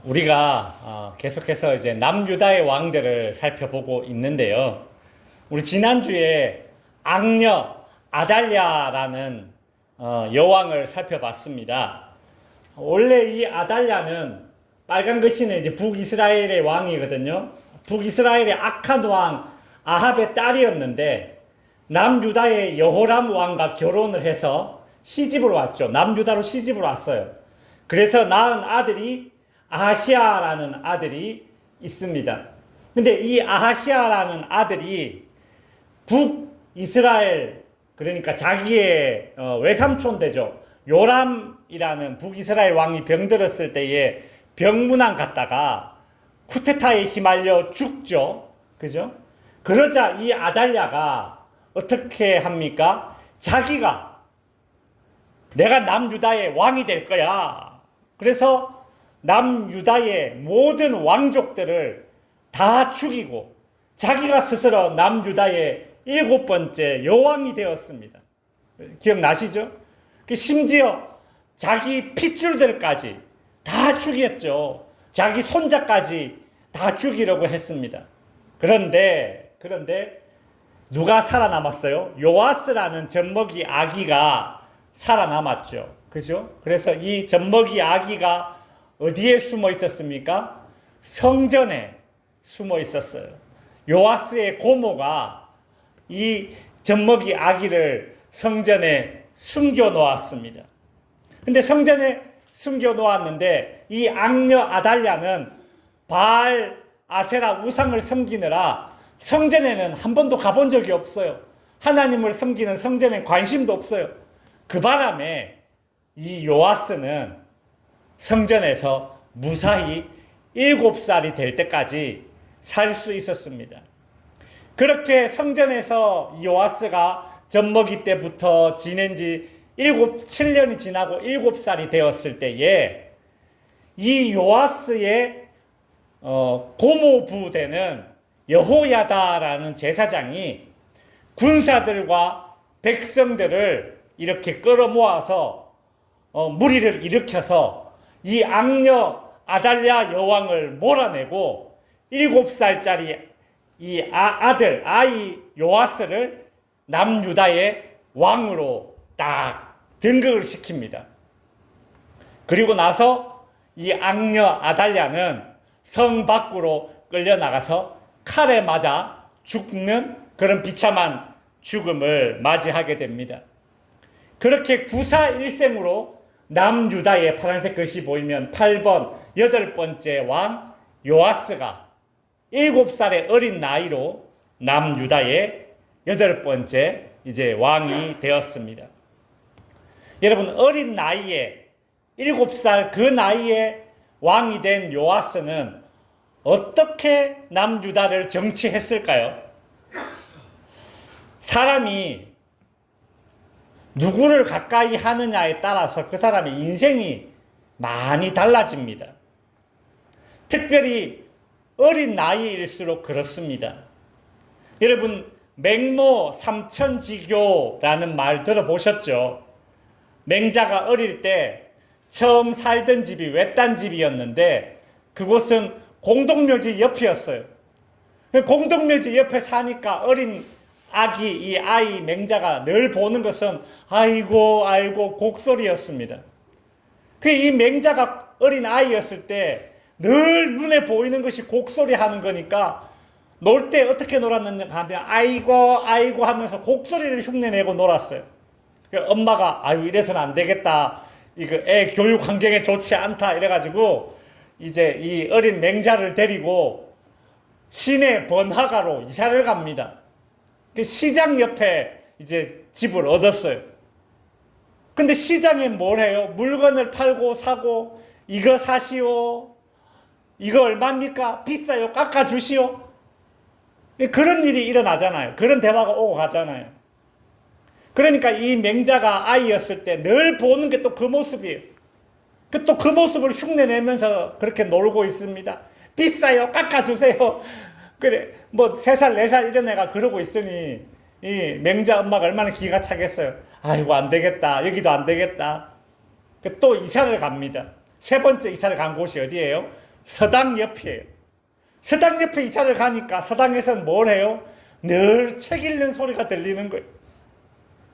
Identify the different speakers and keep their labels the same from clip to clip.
Speaker 1: 우리가 계속해서 이제 남유다의 왕들을 살펴보고 있는데요. 우리 지난주에 악녀 아달랴라는 여왕을 살펴봤습니다. 원래 이 아달랴는 빨간 글씨는 이제 북이스라엘의 왕이거든요. 북이스라엘의 악한 왕 아합의 딸이었는데 남유다의 여호람 왕과 결혼을 해서 시집을 왔죠. 남유다로 시집을 왔어요. 그래서 낳은 아들이 아하시아라는 아들이 있습니다. 근데 이 아하시아라는 아들이 북이스라엘, 그러니까 자기의 외삼촌 되죠. 요람이라는 북이스라엘 왕이 병들었을 때에 병문안 갔다가 쿠데타에 휘말려 죽죠. 그죠? 그러자 이 아달랴가 어떻게 합니까? 자기가 내가 남유다의 왕이 될 거야. 그래서 남유다의 모든 왕족들을 다 죽이고 자기가 스스로 남유다의 7번째 여왕이 되었습니다. 기억나시죠? 심지어 자기 핏줄들까지 다 죽였죠. 자기 손자까지 다 죽이려고 했습니다. 그런데 누가 살아남았어요? 요아스라는 젖먹이 아기가 살아남았죠. 그죠? 그래서 이 젖먹이 아기가 어디에 숨어 있었습니까? 성전에 숨어 있었어요. 요아스의 고모가 이 젖먹이 아기를 성전에 숨겨 놓았습니다. 근데 성전에 숨겨 놓았는데 이 악녀 아달랴는 바알 아세라 우상을 섬기느라 성전에는 한 번도 가본 적이 없어요. 하나님을 섬기는 성전에 관심도 없어요. 그 바람에 이 요아스는 성전에서 무사히 7살이 될 때까지 살 수 있었습니다. 그렇게 성전에서 요아스가 젖먹이 때부터 지낸 지 7년이 지나고 7살이 되었을 때에 이 요아스의 고모부 되는 여호야다라는 제사장이 군사들과 백성들을 이렇게 끌어모아서 무리를 일으켜서 이 악녀 아달랴 여왕을 몰아내고 7살짜리 이 아이 요아스를 남유다의 왕으로 딱 등극을 시킵니다. 그리고 나서 이 악녀 아달랴는 성 밖으로 끌려나가서 칼에 맞아 죽는 그런 비참한 죽음을 맞이하게 됩니다. 그렇게 구사일생으로 남유다의 파란색 글씨 보이면 8번 8번째 왕 요아스가 7살의 어린 나이로 남유다의 8번째 이제 왕이 되었습니다. 여러분, 어린 나이에 7살 그 나이에 왕이 된 요아스는 어떻게 남유다를 정치했을까요? 사람이 누구를 가까이 하느냐에 따라서 그 사람의 인생이 많이 달라집니다. 특별히 어린 나이일수록 그렇습니다. 여러분, 맹모 삼천지교라는 말 들어보셨죠? 맹자가 어릴 때 처음 살던 집이 외딴 집이었는데 그곳은 공동묘지 옆이었어요. 공동묘지 옆에 사니까 어린 아기, 이 아이 맹자가 늘 보는 것은 아이고 곡소리였습니다. 이 맹자가 어린 아이였을 때 늘 눈에 보이는 것이 곡소리 하는 거니까 놀 때 어떻게 놀았느냐 하면 아이고 하면서 곡소리를 흉내내고 놀았어요. 엄마가 아유 이래서는 안 되겠다. 이거 애 교육 환경에 좋지 않다 이래가지고 이제 이 어린 맹자를 데리고 시내 번화가로 이사를 갑니다. 시장 옆에 이제 집을 얻었어요. 근데 시장에 뭘 해요? 물건을 팔고 사고 이거 사시오. 이거 얼마입니까? 비싸요. 깎아주시오. 그런 일이 일어나잖아요. 그런 대화가 오고 가잖아요. 그러니까 이 맹자가 아이였을 때 늘 보는 게 또 그 모습이에요. 또 그 모습을 흉내내면서 그렇게 놀고 있습니다. 비싸요. 깎아주세요. 그래, 3살, 4살 이런 애가 그러고 있으니 이 맹자 엄마가 얼마나 기가 차겠어요. 아이고 안 되겠다. 여기도 안 되겠다. 또 이사를 갑니다. 세 번째 이사를 간 곳이 어디예요? 서당 옆이에요. 서당 옆에 이사를 가니까 서당에서 뭘 해요? 늘 책 읽는 소리가 들리는 거예요.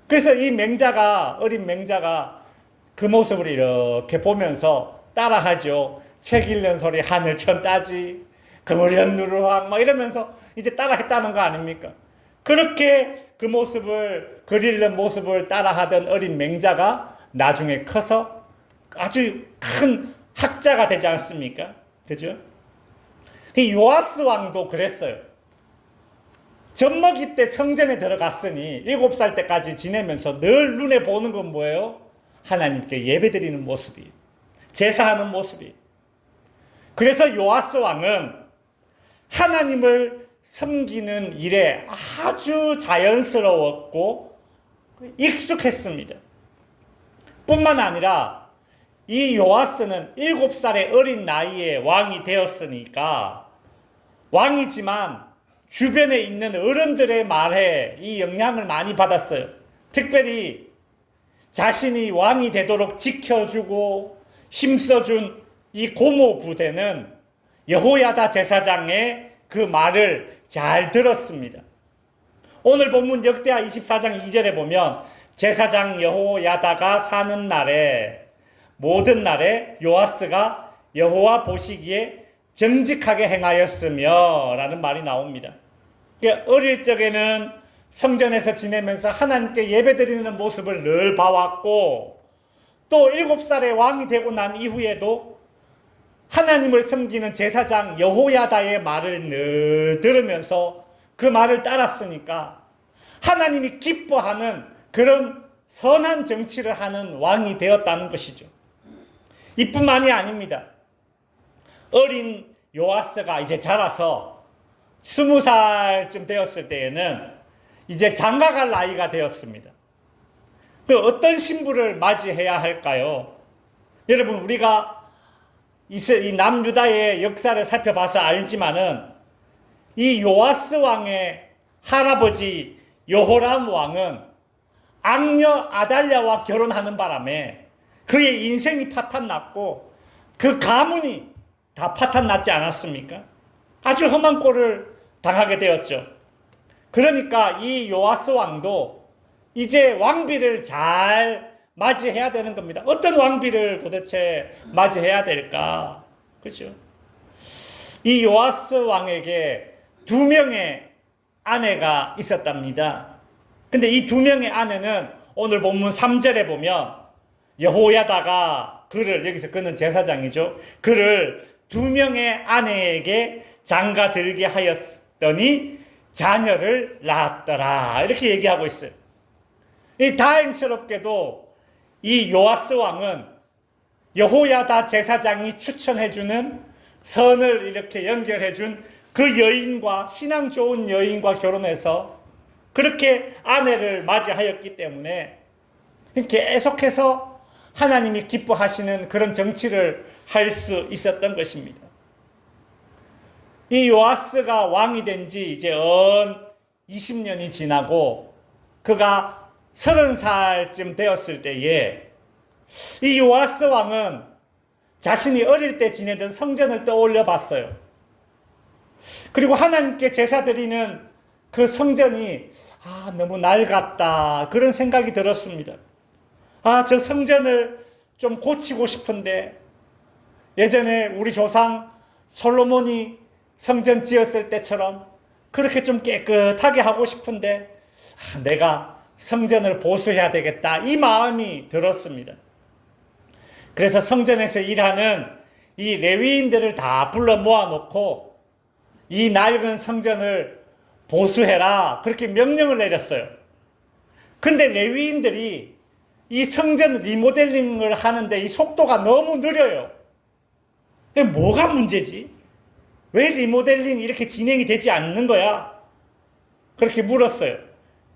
Speaker 1: 그래서 이 맹자가, 어린 맹자가 그 모습을 이렇게 보면서 따라하죠. 책 읽는 소리 하늘천 따지, 그물현 누르황 막 이러면서 이제 따라했다는 거 아닙니까? 그렇게 그 모습을, 글 읽는 모습을 따라하던 어린 맹자가 나중에 커서 아주 큰 학자가 되지 않습니까? 그죠? 이 요아스 왕도 그랬어요. 젖먹이 때 성전에 들어갔으니 7살 때까지 지내면서 늘 눈에 보는 건 뭐예요? 하나님께 예배드리는 모습이, 제사하는 모습이. 그래서 요아스 왕은 하나님을 섬기는 일에 아주 자연스러웠고 익숙했습니다. 뿐만 아니라 이 요아스는 7살의 어린 나이에 왕이 되었으니까 왕이지만 주변에 있는 어른들의 말에 이 영향을 많이 받았어요. 특별히 자신이 왕이 되도록 지켜주고 힘써준 이 고모 부대는 여호야다 제사장의 그 말을 잘 들었습니다. 오늘 본문 역대하 24장 2절에 보면 제사장 여호야다가 사는 날에 모든 날에 요아스가 여호와 보시기에 정직하게 행하였으며 라는 말이 나옵니다. 어릴 적에는 성전에서 지내면서 하나님께 예배드리는 모습을 늘 봐왔고 또 7살의 왕이 되고 난 이후에도 하나님을 섬기는 제사장 여호야다의 말을 늘 들으면서 그 말을 따랐으니까 하나님이 기뻐하는 그런 선한 정치를 하는 왕이 되었다는 것이죠. 이뿐만이 아닙니다. 어린 요아스가 이제 자라서 20살쯤 되었을 때에는 이제 장가갈 나이가 되었습니다. 그 어떤 신부를 맞이해야 할까요? 여러분, 우리가 이 남유다의 역사를 살펴봐서 알지만은 이 요아스 왕의 할아버지 여호람 왕은 악녀 아달랴와 결혼하는 바람에 그의 인생이 파탄났고 그 가문이 다 파탄났지 않았습니까? 아주 험한 꼴을 당하게 되었죠. 그러니까 이 요아스 왕도 이제 왕비를 잘 맞이해야 되는 겁니다. 어떤 왕비를 도대체 맞이해야 될까? 그렇죠? 이 요아스 왕에게 2명의 아내가 있었답니다. 근데 이 2명의 아내는 오늘 본문 3절에 보면 여호야다가 그를, 여기서 그는 제사장이죠, 그를 2명의 아내에게 장가들게 하였더니 자녀를 낳았더라, 이렇게 얘기하고 있어요. 이 다행스럽게도 이 요아스 왕은 여호야다 제사장이 추천해주는, 선을 이렇게 연결해준 그 여인과, 신앙 좋은 여인과 결혼해서 그렇게 아내를 맞이하였기 때문에 계속해서 하나님이 기뻐하시는 그런 정치를 할 수 있었던 것입니다. 이 요아스가 왕이 된 지 이제 20년이 지나고 그가 30살쯤 되었을 때에 이 요아스 왕은 자신이 어릴 때 지내던 성전을 떠올려 봤어요. 그리고 하나님께 제사 드리는 그 성전이 너무 낡았다, 그런 생각이 들었습니다. 저 성전을 좀 고치고 싶은데, 예전에 우리 조상 솔로몬이 성전 지었을 때처럼 그렇게 좀 깨끗하게 하고 싶은데 내가 성전을 보수해야 되겠다, 이 마음이 들었습니다. 그래서 성전에서 일하는 이 레위인들을 다 불러 모아놓고 이 낡은 성전을 보수해라, 그렇게 명령을 내렸어요. 근데 레위인들이 이 성전 리모델링을 하는데 이 속도가 너무 느려요. 뭐가 문제지? 왜 리모델링이 이렇게 진행이 되지 않는 거야? 그렇게 물었어요.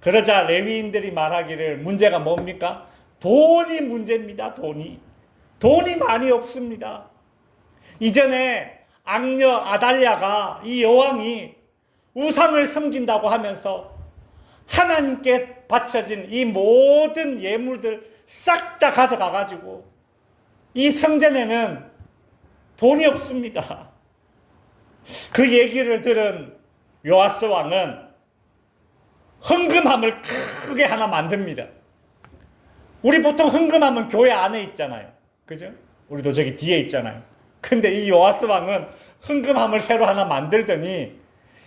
Speaker 1: 그러자 레위인들이 말하기를, 문제가 뭡니까? 돈이 문제입니다. 돈이 많이 없습니다. 이전에 악녀 아달랴가, 이 여왕이 우상을 섬긴다고 하면서 하나님께 바쳐진 이 모든 예물들 싹 다 가져가가지고 이 성전에는 돈이 없습니다. 그 얘기를 들은 요아스 왕은 헌금함을 크게 하나 만듭니다. 우리 보통 헌금함은 교회 안에 있잖아요. 그죠? 우리도 저기 뒤에 있잖아요. 근데 이 요아스 왕은 헌금함을 새로 하나 만들더니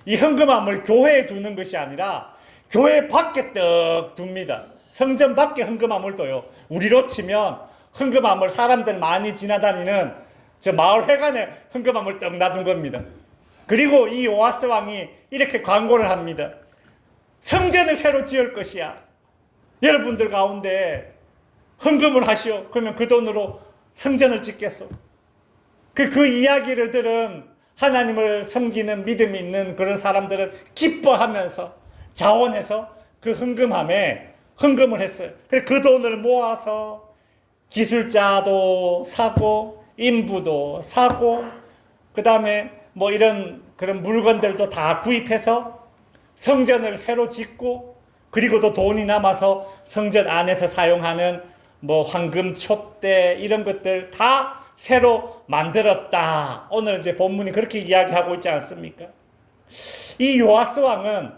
Speaker 1: 이 헌금함을 교회에 두는 것이 아니라 교회 밖에 떡 둡니다. 성전 밖에 헌금함을 둬요. 우리로 치면 헌금함을 사람들 많이 지나다니는 저 마을 회관에 헌금함을 떡 놔둔 겁니다. 그리고 이 요아스 왕이 이렇게 광고를 합니다. 성전을 새로 지을 것이야. 여러분들 가운데 헌금을 하시오. 그러면 그 돈으로 성전을 짓겠소. 그 이야기를 들은 하나님을 섬기는 믿음이 있는 그런 사람들은 기뻐하면서 자원해서 그 헌금함에 헌금을 했어요. 그래서 그 돈을 모아서 기술자도 사고 인부도 사고 그 다음에 뭐 이런 그런 물건들도 다 구입해서 성전을 새로 짓고 그리고 또 돈이 남아서 성전 안에서 사용하는 뭐 황금 촛대 이런 것들 다 새로 만들었다. 오늘 이제 본문이 그렇게 이야기하고 있지 않습니까? 이 요아스 왕은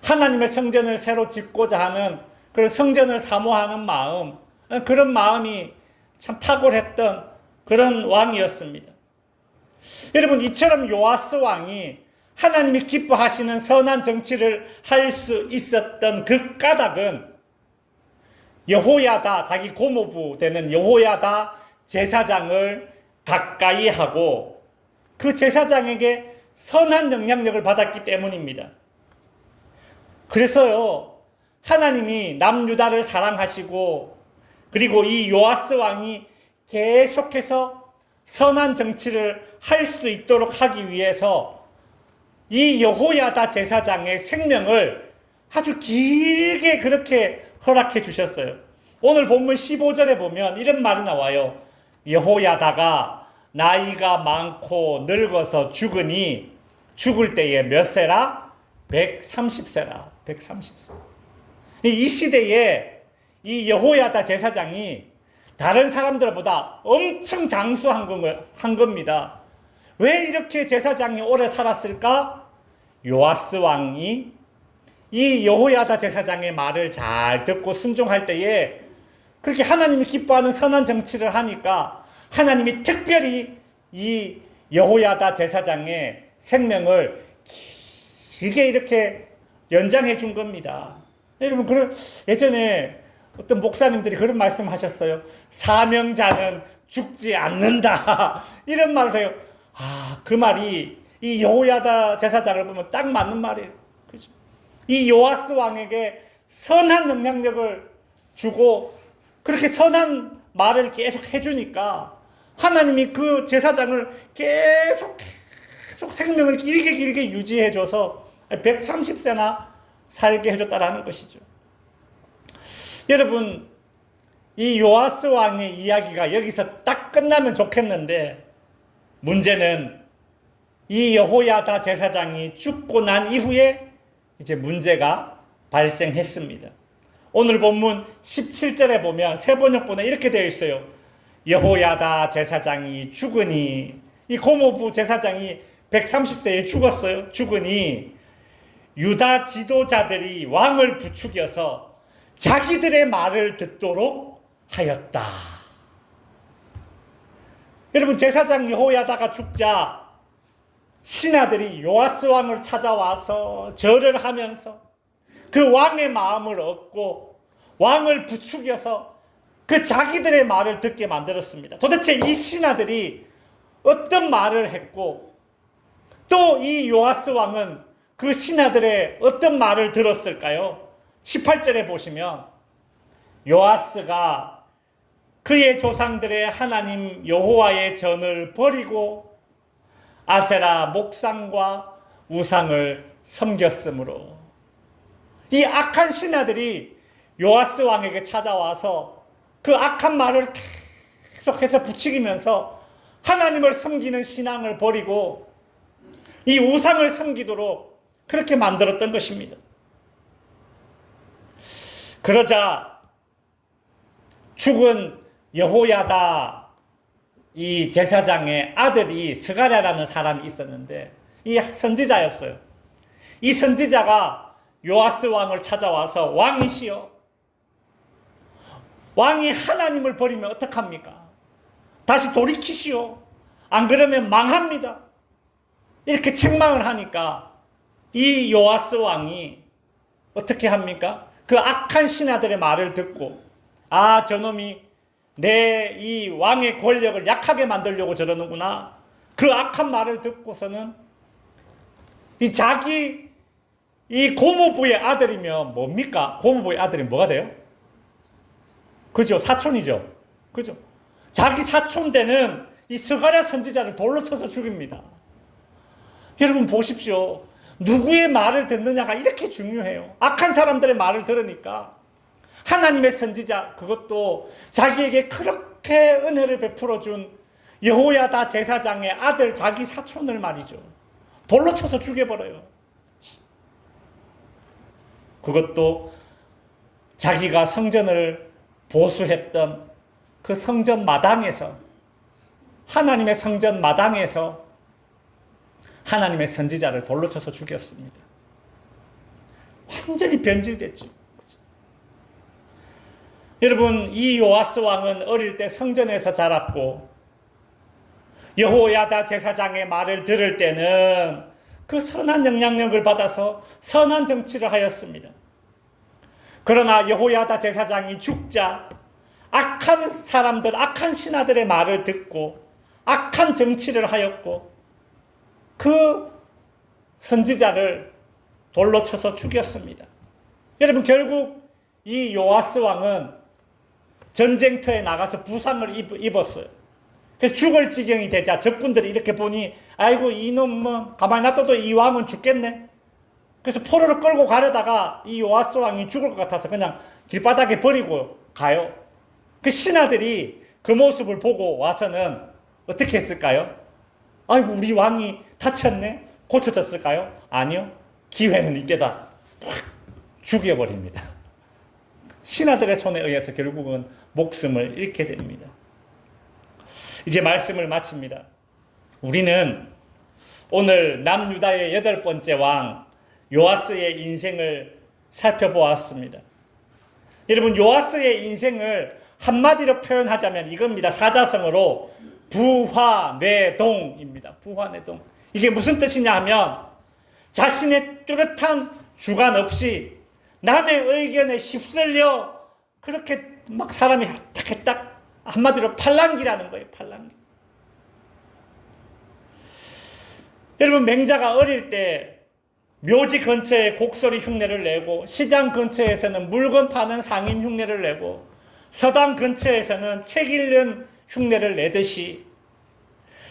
Speaker 1: 하나님의 성전을 새로 짓고자 하는 그런 성전을 사모하는 마음, 그런 마음이 참 탁월했던 그런 왕이었습니다. 여러분, 이처럼 요아스 왕이 하나님이 기뻐하시는 선한 정치를 할 수 있었던 그 까닭은 여호야다, 자기 고모부 되는 여호야다 제사장을 가까이 하고 그 제사장에게 선한 영향력을 받았기 때문입니다. 그래서요, 하나님이 남유다를 사랑하시고 그리고 이 요아스 왕이 계속해서 선한 정치를 할 수 있도록 하기 위해서 이 여호야다 제사장의 생명을 아주 길게 그렇게 허락해 주셨어요. 오늘 본문 15절에 보면 이런 말이 나와요. 여호야다가 나이가 많고 늙어서 죽으니 죽을 때에 몇 세라? 130세라. 130세. 이 시대에 이 여호야다 제사장이 다른 사람들보다 엄청 장수한 겁니다. 왜 이렇게 제사장이 오래 살았을까? 요아스 왕이 이 여호야다 제사장의 말을 잘 듣고 순종할 때에 그렇게 하나님이 기뻐하는 선한 정치를 하니까 하나님이 특별히 이 여호야다 제사장의 생명을 길게 이렇게 연장해 준 겁니다. 여러분, 예전에 어떤 목사님들이 그런 말씀 하셨어요. 사명자는 죽지 않는다. 이런 말을 해요. 그 말이 이 여호야다 제사장을 보면 딱 맞는 말이에요. 그죠? 이 요아스 왕에게 선한 영향력을 주고 그렇게 선한 말을 계속 해주니까 하나님이 그 제사장을 계속 생명을 길게 유지해줘서 130세나 살게 해줬다라는 것이죠. 여러분, 이 요아스 왕의 이야기가 여기서 딱 끝나면 좋겠는데 문제는 이 여호야다 제사장이 죽고 난 이후에 이제 문제가 발생했습니다. 오늘 본문 17절에 보면 세번역본에 이렇게 되어 있어요. 여호야다 제사장이 죽으니, 이 고모부 제사장이 130세에 죽었어요. 죽으니 유다 지도자들이 왕을 부추겨서 자기들의 말을 듣도록 하였다. 여러분, 제사장 여호야다가 죽자 신하들이 요아스 왕을 찾아와서 절을 하면서 그 왕의 마음을 얻고 왕을 부추겨서 그 자기들의 말을 듣게 만들었습니다. 도대체 이 신하들이 어떤 말을 했고 또 이 요아스 왕은 그 신하들의 어떤 말을 들었을까요? 18절에 보시면 요아스가 그의 조상들의 하나님 여호와의 전을 버리고 아세라 목상과 우상을 섬겼으므로, 이 악한 신하들이 요아스 왕에게 찾아와서 그 악한 말을 계속해서 부추기면서 하나님을 섬기는 신앙을 버리고 이 우상을 섬기도록 그렇게 만들었던 것입니다. 그러자 죽은 여호야다 이 제사장의 아들이 스가랴라는 사람이 있었는데 이 선지자였어요. 이 선지자가 요아스 왕을 찾아와서 왕이시여, 왕이 하나님을 버리면 어떡합니까? 다시 돌이키시오. 안 그러면 망합니다. 이렇게 책망을 하니까 이 요아스 왕이 어떻게 합니까? 그 악한 신하들의 말을 듣고, 아, 저놈이 내 이 왕의 권력을 약하게 만들려고 저러는구나. 그 악한 말을 듣고서는 이 자기 이 고모부의 아들이면 뭡니까? 고모부의 아들이 뭐가 돼요? 그죠? 사촌이죠. 그죠? 자기 사촌 되는 이 스가랴 선지자를 돌로 쳐서 죽입니다. 여러분 보십시오. 누구의 말을 듣느냐가 이렇게 중요해요. 악한 사람들의 말을 들으니까 하나님의 선지자, 그것도 자기에게 그렇게 은혜를 베풀어 준 여호야다 제사장의 아들, 자기 사촌을 말이죠, 돌로 쳐서 죽여버려요. 그것도 자기가 성전을 보수했던 그 성전 마당에서, 하나님의 성전 마당에서 하나님의 선지자를 돌로 쳐서 죽였습니다. 완전히 변질됐죠. 여러분, 이 요아스 왕은 어릴 때 성전에서 자랐고 여호야다 제사장의 말을 들을 때는 그 선한 영향력을 받아서 선한 정치를 하였습니다. 그러나 여호야다 제사장이 죽자 악한 사람들, 악한 신하들의 말을 듣고 악한 정치를 하였고 그 선지자를 돌로 쳐서 죽였습니다. 여러분, 결국 이 요아스 왕은 전쟁터에 나가서 부상을 입었어요. 그래서 죽을 지경이 되자 적군들이 이렇게 보니, 아이고 이놈은 가만히 놔둬도 이 왕은 죽겠네. 그래서 포로를 끌고 가려다가 이 요아스 왕이 죽을 것 같아서 그냥 길바닥에 버리고 가요. 그 신하들이 그 모습을 보고 와서는 어떻게 했을까요? 아이고 우리 왕이 다쳤네? 고쳐졌을까요? 아니요. 기회는 이때다. 죽여버립니다. 신하들의 손에 의해서 결국은 목숨을 잃게 됩니다. 이제 말씀을 마칩니다. 우리는 오늘 남유다의 8번째 왕 요아스의 인생을 살펴보았습니다. 여러분, 요아스의 인생을 한마디로 표현하자면 이겁니다. 사자성어로 부화뇌동입니다. 부화뇌동. 이게 무슨 뜻이냐 하면 자신의 뚜렷한 주관 없이 남의 의견에 휩쓸려 그렇게 막 사람이 딱 한마디로 팔랑귀라는 거예요. 팔랑귀. 여러분, 맹자가 어릴 때 묘지 근처에 곡소리 흉내를 내고 시장 근처에서는 물건 파는 상인 흉내를 내고 서당 근처에서는 책 읽는 흉내를 내듯이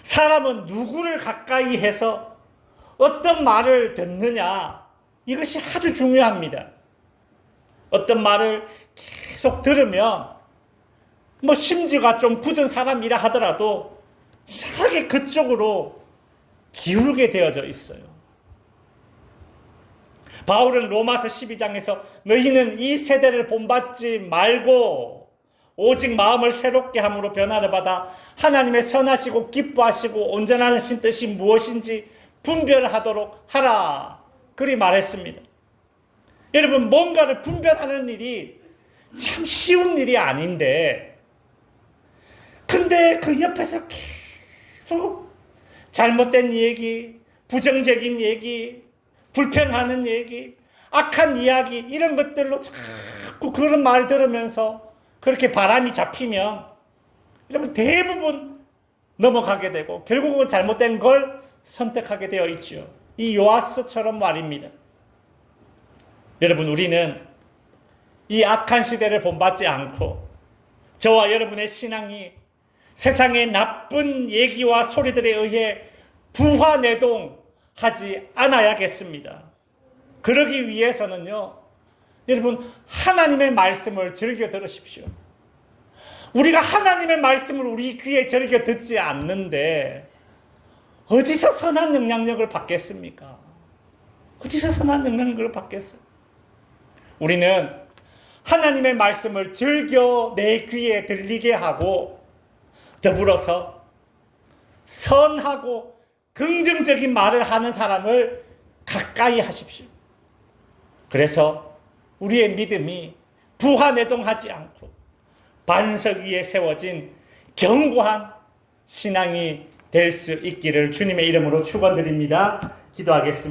Speaker 1: 사람은 누구를 가까이 해서 어떤 말을 듣느냐, 이것이 아주 중요합니다. 어떤 말을 계속 들으면 심지가 좀 굳은 사람이라 하더라도 이상하게 그쪽으로 기울게 되어져 있어요. 바울은 로마서 12장에서 너희는 이 세대를 본받지 말고 오직 마음을 새롭게 함으로 변화를 받아 하나님의 선하시고 기뻐하시고 온전하신 뜻이 무엇인지 분별하도록 하라, 그리 말했습니다. 여러분, 뭔가를 분별하는 일이 참 쉬운 일이 아닌데, 근데 그 옆에서 계속 잘못된 얘기, 부정적인 얘기, 불평하는 얘기, 악한 이야기, 이런 것들로 자꾸 그런 말 들으면서 그렇게 바람이 잡히면 여러분 대부분 넘어가게 되고 결국은 잘못된 걸 선택하게 되어 있죠. 이 요아스처럼 말입니다. 여러분, 우리는 이 악한 시대를 본받지 않고 저와 여러분의 신앙이 세상의 나쁜 얘기와 소리들에 의해 부화내동하지 않아야겠습니다. 그러기 위해서는요, 여러분, 하나님의 말씀을 즐겨 들으십시오. 우리가 하나님의 말씀을 우리 귀에 즐겨 듣지 않는데 어디서 선한 영향력을 받겠습니까? 어디서 선한 영향력을 받겠어요? 우리는 하나님의 말씀을 즐겨 내 귀에 들리게 하고 더불어서 선하고 긍정적인 말을 하는 사람을 가까이 하십시오. 그래서 우리의 믿음이 부하내동하지 않고 반석 위에 세워진 견고한 신앙이 될 수 있기를 주님의 이름으로 축원드립니다. 기도하겠습니다.